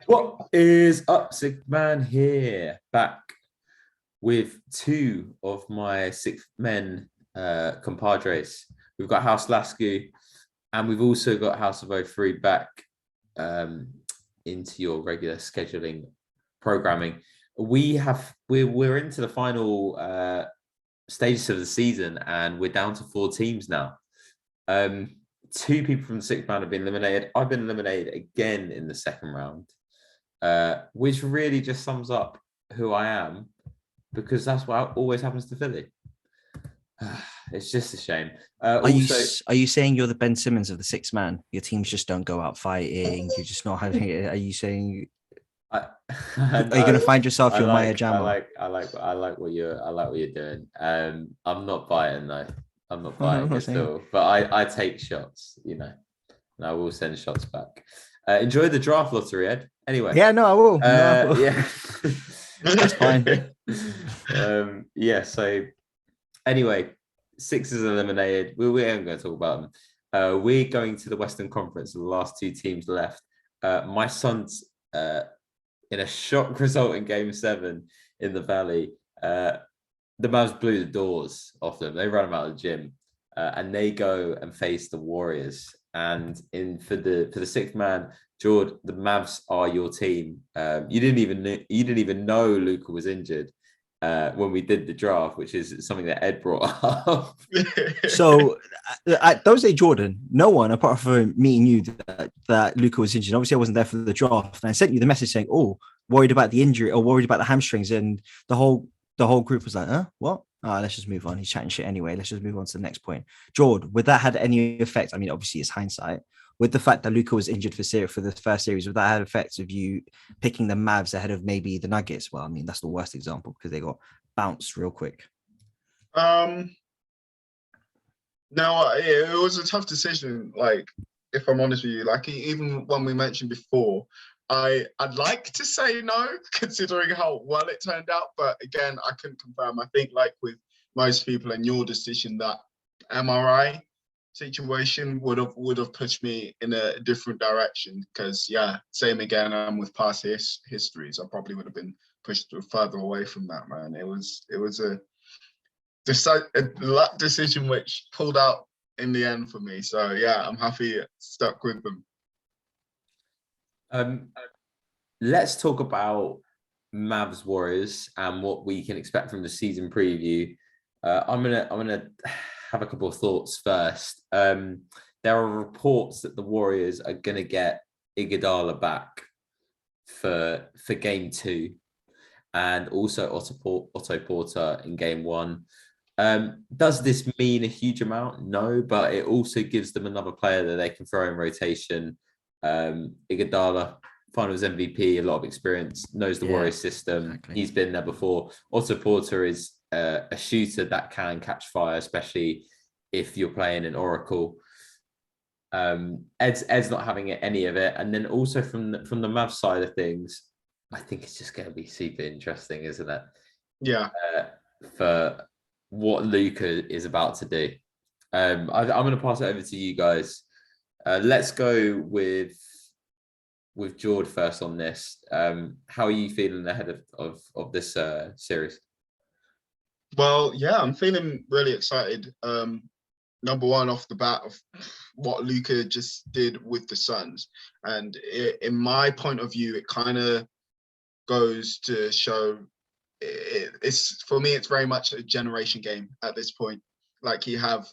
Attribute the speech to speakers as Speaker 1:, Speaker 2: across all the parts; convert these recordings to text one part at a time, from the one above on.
Speaker 1: What is up, Sick Man here? Back with two of my six men compadres. We've got House Lasky and we've also got House of O3 back um, into your regular scheduling programming. We're into the final stages of the season and we're down to four teams now. Um, Two people from the sixth round have been eliminated. I've been eliminated again in the second round, which really just sums up who I am because that's what always happens to Philly. It's just a shame.
Speaker 2: Are you saying you're the Ben Simmons of the six man? Your teams just don't go out fighting. You're just not having it. Are you saying?
Speaker 1: I,
Speaker 2: Are you going to find yourself
Speaker 1: I
Speaker 2: your Maya
Speaker 1: like, I
Speaker 2: Jama?
Speaker 1: like, I like, I like what you're doing. I'm not biting though. I'm not biting at
Speaker 2: Same.
Speaker 1: all. But I take shots, and I will send shots back. Enjoy the draft lottery, Ed. Anyway,
Speaker 2: Yeah, no, I will. No, I will.
Speaker 1: yeah,
Speaker 2: That's fine.
Speaker 1: yeah. So anyway, six is eliminated. We aren't going to talk about them. We're going to the Western Conference. The last two teams left. My son's in a shock result in Game 7 in the Valley. The Mavs blew the doors off them. They ran them out of the gym, and they go and face the Warriors. And in for the sixth man, George, the Mavs are your team. You didn't even know Luca was injured when we did the draft, which is something that Ed brought up.
Speaker 2: So, don't say Jordan. No one, apart from me and you, that Luca was injured. Obviously, I wasn't there for the draft, and I sent you the message saying, "Oh, worried about the injury or worried about the hamstrings," and the whole group was like, "Huh, what? Let's just move on. He's chatting shit anyway. Let's just move on to the next point." Jord, would that had any effect? I mean, obviously, it's hindsight. With the fact that Luca was injured for the first series, would that have effects of you picking the Mavs ahead of maybe the Nuggets? Well, I mean, that's the worst example because they got bounced real quick.
Speaker 3: Um, no, it was a tough decision. Like, if I'm honest with you, like even when we mentioned before, I'd like to say no, considering how well it turned out. But again, I couldn't confirm. I think like with most people and your decision, that MRI situation would have pushed me in a different direction. Because yeah, same again. With past histories, I probably would have been pushed further away from that. Man, it was a luck decision which pulled out in the end for me. So yeah, I'm happy it stuck with them.
Speaker 1: Um, let's talk about Mavs Warriors and what we can expect from the season preview. I'm gonna have a couple of thoughts first. There are reports that the Warriors are gonna get Iguodala back for game 2, and also Otto Porter in game 1. Does this mean a huge amount? No, but it also gives them another player that they can throw in rotation. Iguodala, Finals MVP, a lot of experience, knows the Warriors system.
Speaker 2: Exactly.
Speaker 1: He's been there before. Otto Porter is a shooter that can catch fire, especially if you're playing an Oracle. Ed's not having any of it, and then also from the Mavs side of things, I think it's just going to be super interesting, isn't it?
Speaker 3: Yeah.
Speaker 1: For what Luca is about to do. I'm going to pass it over to you guys. Let's go with George first on this. How are you feeling ahead of this series?
Speaker 3: Well, yeah, I'm feeling really excited. Number one, off the bat of what Luca just did with the Suns, and in my point of view, it kind of goes to show it's for me. It's very much a generation game at this point. Like you have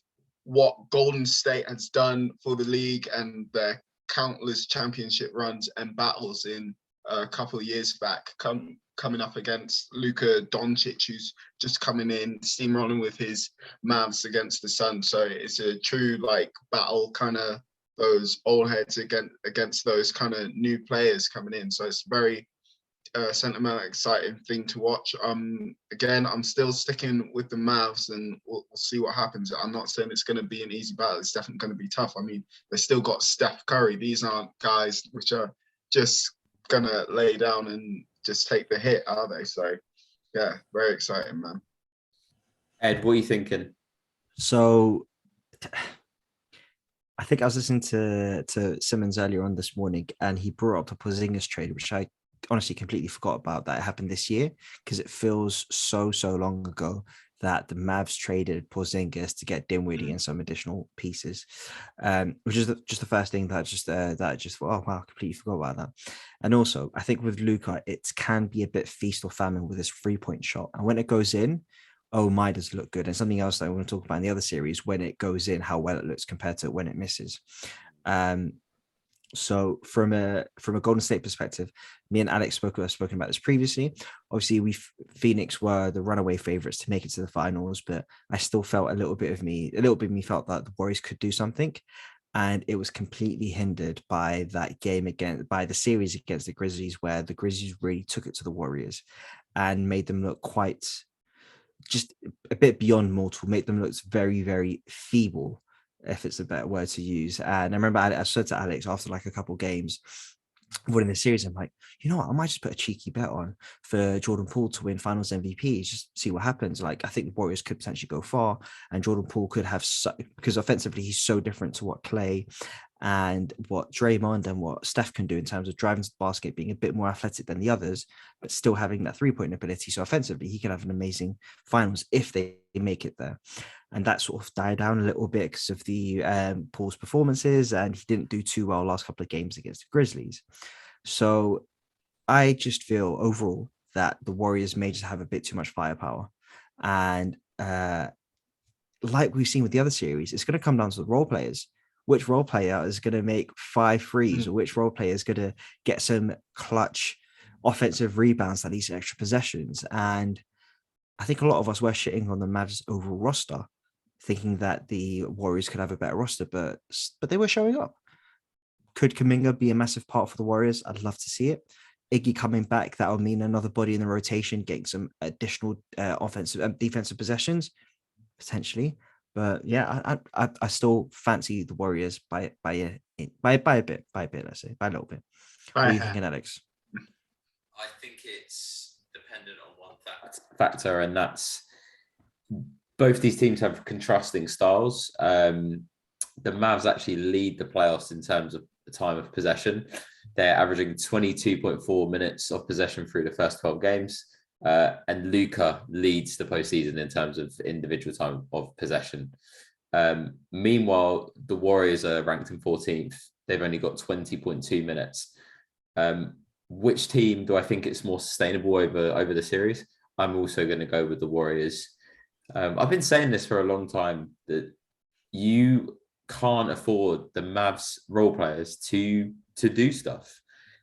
Speaker 3: what Golden State has done for the league and their countless championship runs and battles in a couple of years back, coming up against Luka Doncic, who's just coming in, steamrolling with his Mavs against the Suns. So it's a true like battle, kind of those old heads against those kind of new players coming in. So it's very sentimental, exciting thing to watch. Again, I'm still sticking with the Mavs, and we'll see what happens. I'm not saying it's going to be an easy battle. It's definitely going to be tough. I mean, they still got Steph Curry. These aren't guys which are just going to lay down and just take the hit, are they? So, yeah, very exciting, man.
Speaker 1: Ed, what are you thinking?
Speaker 2: So I think I was listening to Simmons earlier on this morning, and he brought up the Porzingis trade, which I honestly completely forgot about that it happened this year, because it feels so long ago that the Mavs traded Porzingis to get Dinwiddie and some additional pieces, which is just the first thing that I just thought, oh wow, I completely forgot about that. And also, I think with Luka, it can be a bit feast or famine with his 3-point shot, and when it goes in, oh my, does it look good. And something else that I want to talk about in the other series, when it goes in, how well it looks compared to when it misses. So from a Golden State perspective, me and Alex spoken about this previously. Obviously, Phoenix were the runaway favorites to make it to the finals, but I still felt a little bit of me felt that the Warriors could do something, and it was completely hindered by that game by the series against the Grizzlies, where the Grizzlies really took it to the Warriors and made them look quite just a bit beyond mortal, make them look very feeble, if it's a better word to use. And I remember I said to Alex after like a couple games winning the series, I'm like, you know what, I might just put a cheeky bet on for Jordan Poole to win Finals MVP, just see what happens. Like, I think the Warriors could potentially go far, and Jordan Poole could have because offensively he's so different to what Clay and what Draymond and what Steph can do in terms of driving to the basket, being a bit more athletic than the others, but still having that 3-point ability. So offensively, he could have an amazing finals if they make it there. And that sort of died down a little bit because of the Paul's performances, and he didn't do too well last couple of games against the Grizzlies. So I just feel overall that the Warriors may just have a bit too much firepower. And like we've seen with the other series, it's going to come down to the role players. Which role player is going to make 5 threes, or which role player is going to get some clutch offensive rebounds that leads to extra possessions? And I think a lot of us were shitting on the Mavs overall roster, thinking that the Warriors could have a better roster, but they were showing up. Could Kuminga be a massive part for the Warriors? I'd love to see it. Iggy coming back, that would mean another body in the rotation, getting some additional offensive and defensive possessions, potentially. But yeah, I still fancy the Warriors by a bit, let's say, by a little bit. What are you thinking, Alex?
Speaker 1: I think it's dependent on one factor, and that's both these teams have contrasting styles. The Mavs actually lead the playoffs in terms of the time of possession. They're averaging 22.4 minutes of possession through the first 12 games. And Luka leads the postseason in terms of individual time of possession. Meanwhile, the Warriors are ranked in 14th. They've only got 20.2 minutes. Which team do I think it's more sustainable over the series? I'm also going to go with the Warriors. I've been saying this for a long time, that you can't afford the Mavs role players to do stuff.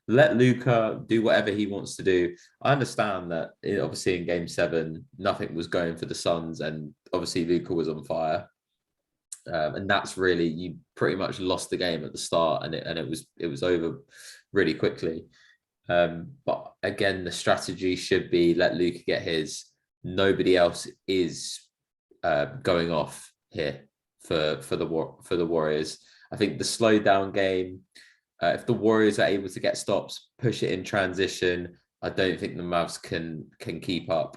Speaker 1: Let Luka do whatever he wants to do. I understand that obviously in Game 7, nothing was going for the Suns, and obviously Luka was on fire. And that's really, you pretty much lost the game at the start, and it was over really quickly. But again, the strategy should be let Luka get his. Nobody else is going off here for the Warriors. I think the slow down game, if the Warriors are able to get stops, push it in transition, I don't think the Mavs can keep up,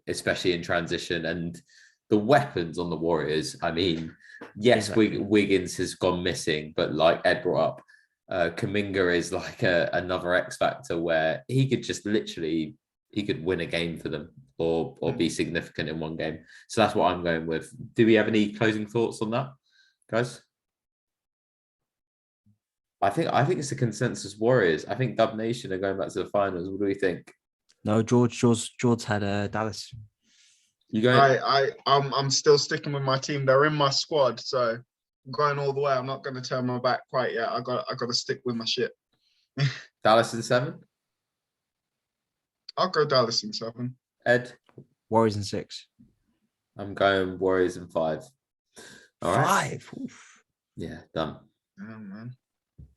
Speaker 1: especially in transition. And the weapons on the Warriors, I mean, yes, exactly. Wiggins has gone missing, but like Ed brought up, Kuminga is like another X factor where he could just literally, he could win a game for them or be significant in one game. So that's what I'm going with. Do we have any closing thoughts on that, guys? I think it's a consensus Warriors. I think Dub Nation are going back to the finals. What do we think?
Speaker 2: No, George had Dallas.
Speaker 3: You going? I'm still sticking with my team. They're in my squad, so I'm going all the way. I'm not going to turn my back quite yet. I got to stick with my shit.
Speaker 1: Dallas in 7.
Speaker 3: I'll go Dallas in 7.
Speaker 1: Ed,
Speaker 2: Warriors in 6.
Speaker 1: I'm going Warriors in 5.
Speaker 2: All 5. Right.
Speaker 1: Yeah, done.
Speaker 3: Oh, man.